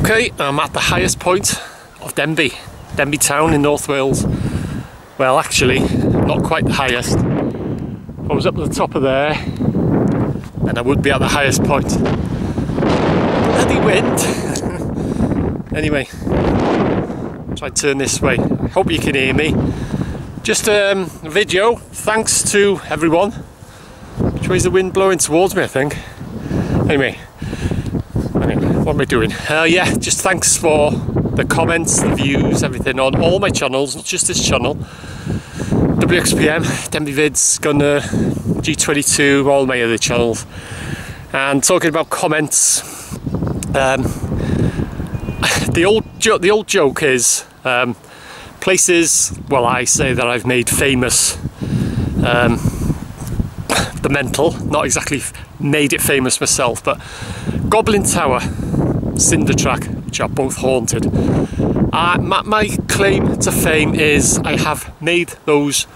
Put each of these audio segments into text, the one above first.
Okay, I'm at the highest point of Denbigh town in North Wales. Well, actually, not quite the highest. If I was up at the top of there, then I would be at the highest point. Bloody wind! Anyway, try to turn this way. I hope you can hear me. Just a video, thanks to everyone. Which way is the wind blowing towards me, I think. Anyway, what am I doing? Yeah, just thanks for the comments, the views, everything on all my channels, not just this channel. WXPM, Denbigh Vids, Gunner, G22, all my other channels. And talking about comments, the old joke is places, well, I say that I've made famous the mental, not exactly made it famous myself, but Goblin Tower, Cinder Track, which are both haunted. My claim to fame is I have made those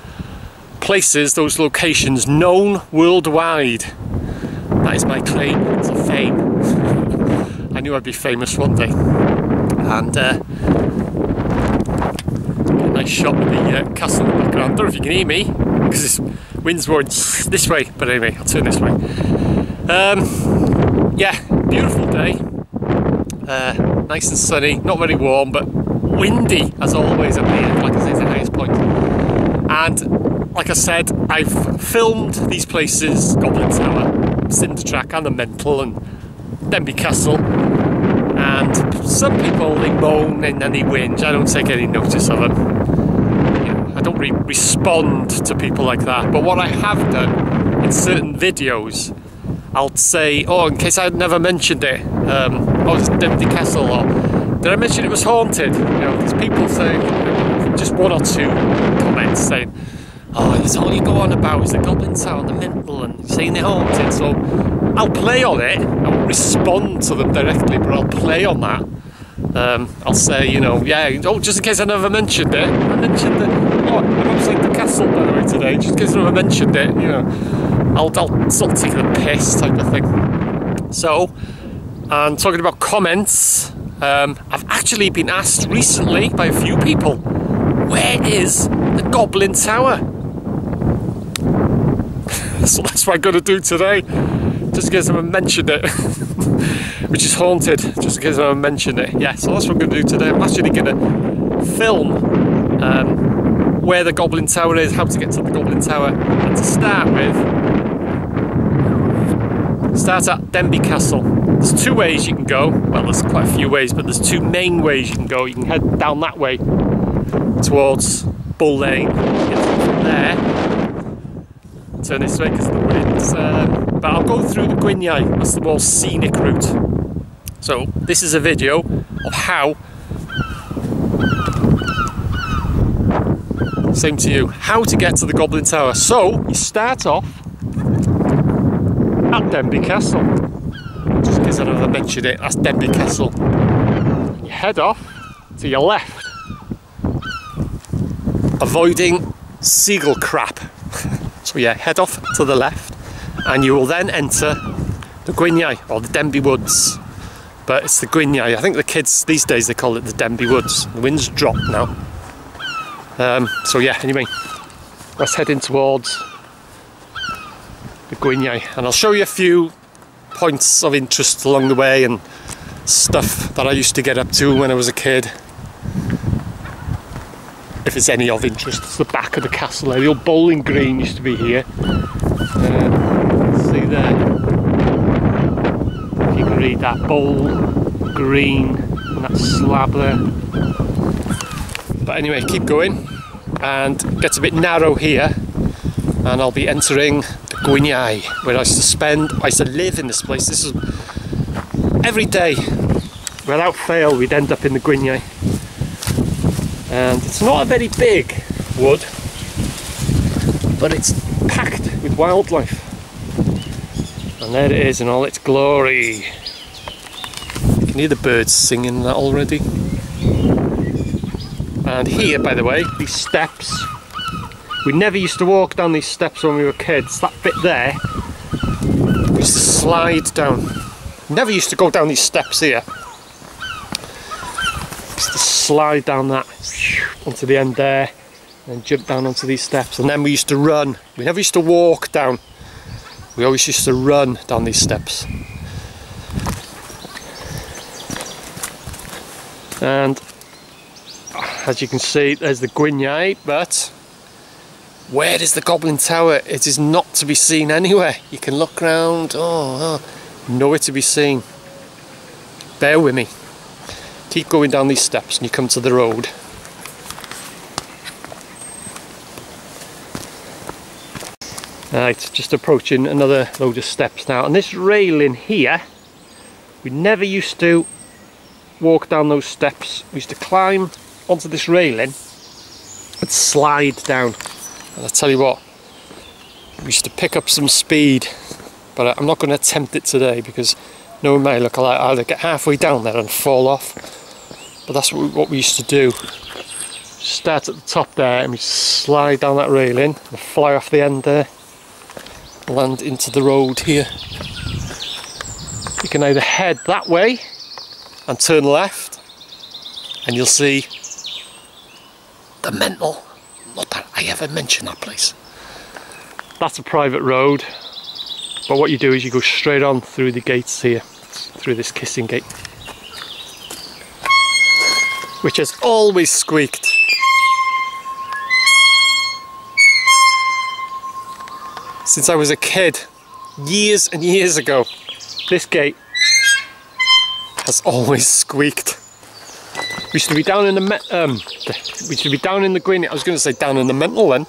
places, those locations known worldwide. That is my claim to fame. I knew I'd be famous one day. And a nice shot of the castle in the background. I don't know if you can hear me because this wind's blowing this way, but anyway, I'll turn this way. Yeah, beautiful day. Nice and sunny, not very warm, but windy as always up here. Like I say, it's the highest point. And like I said, I've filmed these places: Goblin Tower, Cinder Track, and the Mental, and Denbigh Castle. And some people, they moan and they whinge. I don't take any notice of them. You know, I don't really respond to people like that. But what I have done in certain videos, I'll say, oh, in case I'd never mentioned it, oh, it's Denbigh Castle, or did I mention it was haunted? You know, because people say, just one or two comments saying, oh, that's all you go on about is the Goblin Tower and the Mental and saying they're haunted. So I'll play on it. I won't respond to them directly, but I'll play on that. I'll say, you know, yeah, oh, just in case I never mentioned it. I mentioned it. Oh, I'm outside the castle, by the way, today, just in case I never mentioned it, you know. I'll sort of take the piss type of thing. So, and talking about comments, I've actually been asked recently by a few people, where is the Goblin Tower? So that's what I'm going to do today, just in case I haven't mentioned it, which is haunted, just in case I haven't mentioned it. Yeah, so that's what I'm going to do today. I'm actually going to film where the Goblin Tower is, how to get to the Goblin Tower, and to start with, start at Denbigh Castle. There's two ways you can go. Well, there's quite a few ways, but there's two main ways you can go. You can head down that way towards Bull Lane, get from there. Turn this way because of the wind. But I'll go through the Gwyniai. That's the more scenic route. So this is a video of how. Same to you. How to get to the Goblin Tower. So you start off at Denbigh Castle. Just in case I never mentioned it, that's Denbigh Castle. You head off to your left, avoiding seagull crap. So yeah, head off to the left, and you will then enter the Gwyniai, or the Denbigh Woods. But it's the Gwyniai. I think the kids these days, they call it the Denbigh Woods. The wind's dropped now. So yeah, anyway, let's head in towards the Gwyniai, and I'll show you a few points of interest along the way and stuff that I used to get up to when I was a kid. If it's any of interest, it's the back of the castle there. The old bowling green used to be here. See there, if you can read that, bowl green and that slab there. But anyway, keep going, and it gets a bit narrow here, and I'll be entering the Gwyniai, where I used to live in this place. This is every day, without fail, we'd end up in the Gwyniai. And it's not a very big wood, but it's packed with wildlife. And there it is in all its glory. You can hear the birds singing that already. And here, by the way, these steps, we never used to walk down these steps when we were kids. That bit there, we used to slide down. Never used to go down these steps here. Just to slide down that onto the end there, and jump down onto these steps. And then we used to run. We never used to walk down. We always used to run down these steps. And as you can see, there's the Gwyniad, but where is the Goblin Tower? It is not to be seen anywhere. You can look round, nowhere to be seen. Bear with me. Keep going down these steps and you come to the road. Right, just approaching another load of steps now. And this railing here, we never used to walk down those steps. We used to climb onto this railing and slide down. And I tell you what, we used to pick up some speed, but I'm not going to attempt it today because knowing my luck, I'll either get halfway down there and fall off. But that's what we used to do. Start at the top there and we slide down that railing and fly off the end there, land into the road here. You can either head that way and turn left and you'll see the Mental. Not that I ever mention that place. That's a private road, but what you do is you go straight on through the gates here, through this kissing gate, which has always squeaked. Since I was a kid, years and years ago, this gate has always squeaked. We used to be down in the Gwyniad. I was going to say down in the Mental then.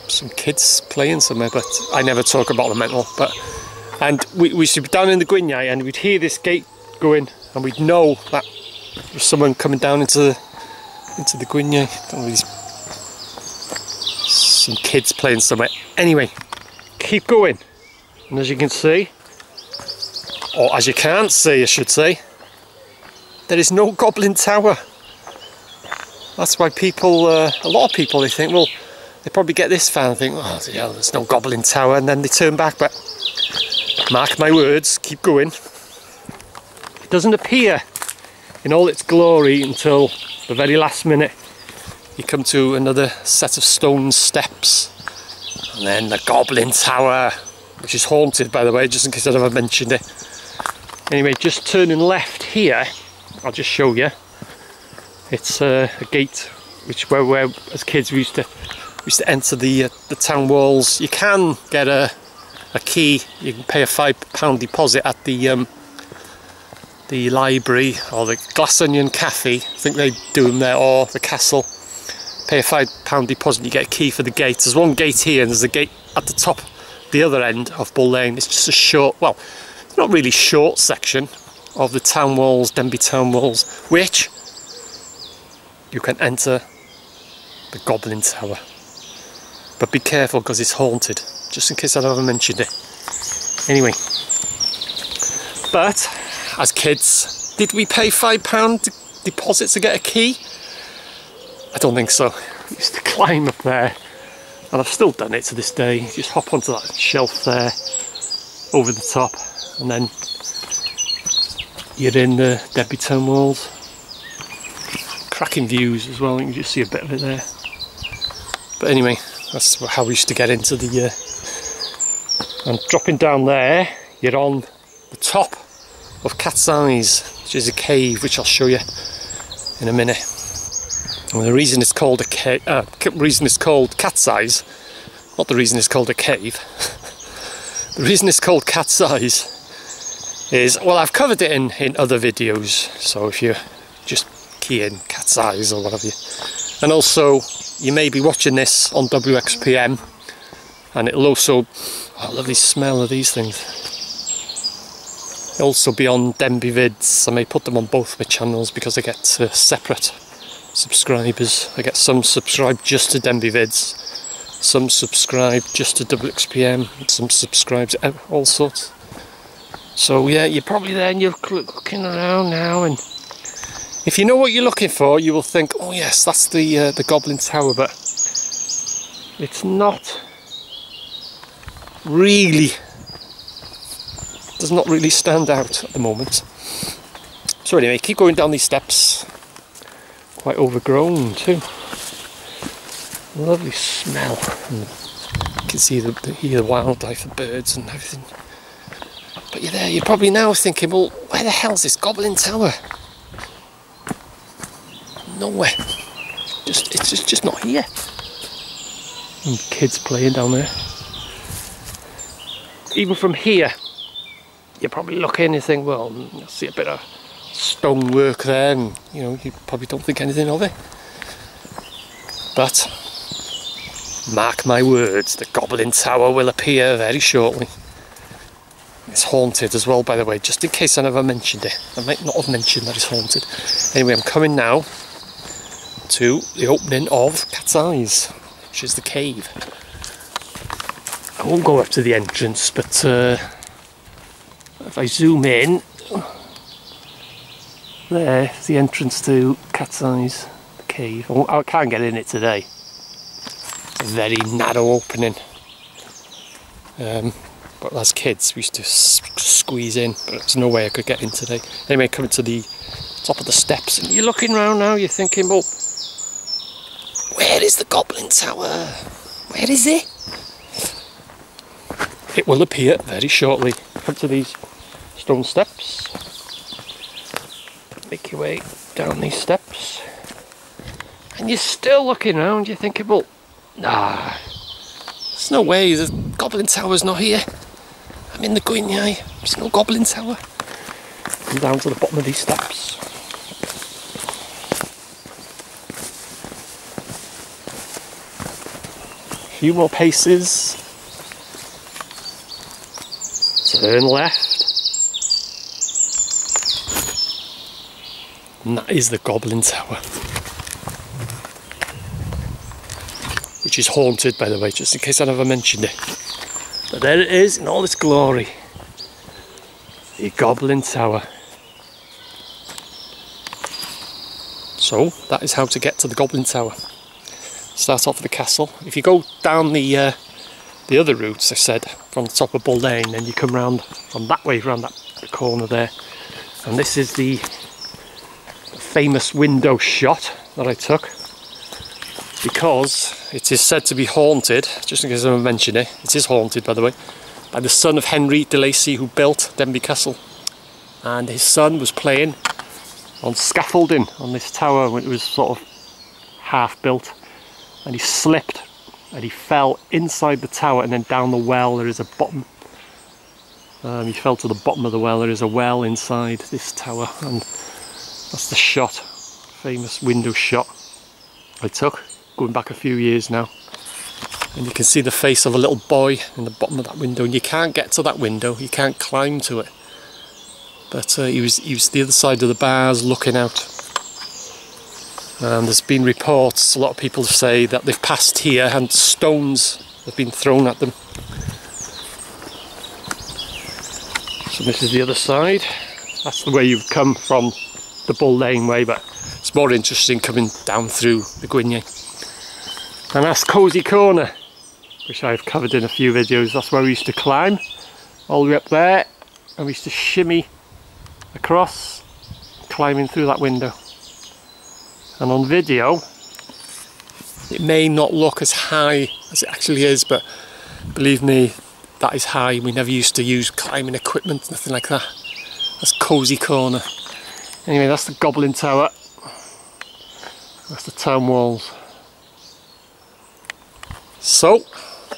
Some kids playing somewhere, but I never talk about the Mental. And we used to be down in the Gwyniad and we'd hear this gate going and we'd know that there's someone coming down into the Gwyniad. Some kids playing somewhere. Anyway, keep going. And as you can see, or as you can't see I should say, there is no Goblin Tower. That's why people, a lot of people, they think, well, they probably get this far and think, oh yeah, there's no Goblin Tower, and then they turn back. But mark my words, keep going. It doesn't appear in all its glory until the very last minute. You come to another set of stone steps, and then the Goblin Tower, which is haunted, by the way, just in case I never mentioned it. Anyway, just turning left here, I'll just show you. It's a gate where as kids we used to enter the town walls. You can get a key. You can pay a £5 deposit at the library or the Glass Onion Cafe. I think they do them there, or the castle. Pay a £5 deposit and you get a key for the gate. There's one gate here and there's a gate at the top, the other end of Bull Lane. It's just a short, well, it's not really short section of the town walls, Denbigh town walls, which you can enter the Goblin Tower. But be careful because it's haunted, just in case I haven't mentioned it. Anyway, but as kids, did we pay £5 deposit to get a key? I don't think so. I used to climb up there, and I've still done it to this day. You just hop onto that shelf there, over the top, and then you're in the Denbigh town walls. Cracking views as well, you can just see a bit of it there. But anyway, that's how we used to get into the... and dropping down there, you're on the top of Cat's Eyes, which is a cave, which I'll show you in a minute. And the reason it's called reason it's called Cat's Eyes, not the reason it's called a cave. The reason it's called Cat's Eyes is, well, I've covered it in other videos, so if you just key in Cat's Eyes or whatever. And also, you may be watching this on WXPM, and it'll also, oh, lovely smell of these things. It'll also be on Denbigh vids. I may put them on both my channels because I get separate subscribers. I get some subscribe just to Denbigh vids, some subscribe just to WXPM, and some subscribes all sorts. So yeah, you're probably there and you're looking around now, and if you know what you're looking for, you will think, oh yes, that's the Goblin Tower, but it's not really, does not really stand out at the moment. So anyway, keep going down these steps. quite overgrown too. Lovely smell. And you can see hear the wildlife, the birds and everything. But you're there, you're probably now thinking, well, where the hell's this Goblin Tower? Nowhere. It's just not here. And kids playing down there. Even from here, you're probably looking and think, well, I see a bit of stonework there, and you know, you probably don't think anything of it. But mark my words, the Goblin Tower will appear very shortly. It's haunted as well, by the way, just in case I never mentioned it. I might not have mentioned that it's haunted. Anyway, I'm coming now to the opening of Cat's Eyes, which is the cave. I won't go up to the entrance, but if I zoom in, there's the entrance to Cat's Eyes, the cave. I can't get in it today. It's a very narrow opening. But as kids, we used to squeeze in, but there's no way I could get in today. Anyway, coming to the top of the steps, and you're looking around now, you're thinking, well, where is the Goblin Tower? Where is it? It will appear very shortly. Come to these stone steps. Make your way down these steps. And you're still looking around, you're thinking, well, nah, there's no way, the Goblin Tower's not here. I'm in the Gwyniai, there's no Goblin Tower. Come down to the bottom of these steps. A few more paces. Turn left. And that is the Goblin Tower. Which is haunted, by the way, just in case I never mentioned it. But there it is in all its glory. The Goblin Tower. So, that is how to get to the Goblin Tower. Start off with the castle. If you go down the other routes, I said, from the top of Bull Lane, then you come round from that way, round that corner there. And this is the famous window shot that I took, because it is said to be haunted, just in case I mention it, it is haunted, by the way, by the son of Henry de Lacy, who built Denbigh Castle. And his son was playing on scaffolding on this tower when it was sort of half built, and he slipped and he fell inside the tower, and then down the well there is a bottom. He fell to the bottom of the well. There is a well inside this tower, and that's the shot, famous window shot I took, going back a few years now. And you can see the face of a little boy in the bottom of that window, and you can't get to that window, you can't climb to it. But he was the other side of the bars looking out. And there's been reports, a lot of people say that they've passed here and stones have been thrown at them. So this is the other side. That's the way you've come from the Bull Lane way, but it's more interesting coming down through the Gwyniai. And that's Cosy Corner, which I've covered in a few videos. That's where we used to climb all the way up there, and we used to shimmy across, climbing through that window. And on video it may not look as high as it actually is, but believe me, that is high. We never used to use climbing equipment, nothing like that. That's Cosy Corner. Anyway, that's the Goblin Tower. That's the town walls. So,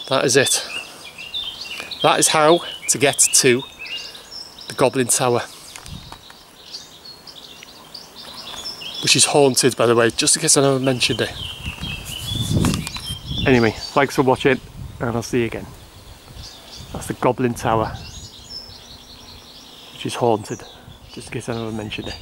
that is it. That is how to get to the Goblin Tower, which is haunted, by the way, just in case I never mentioned it. Anyway, thanks for watching, and I'll see you again. That's the Goblin Tower, which is haunted, just in case I never mentioned it.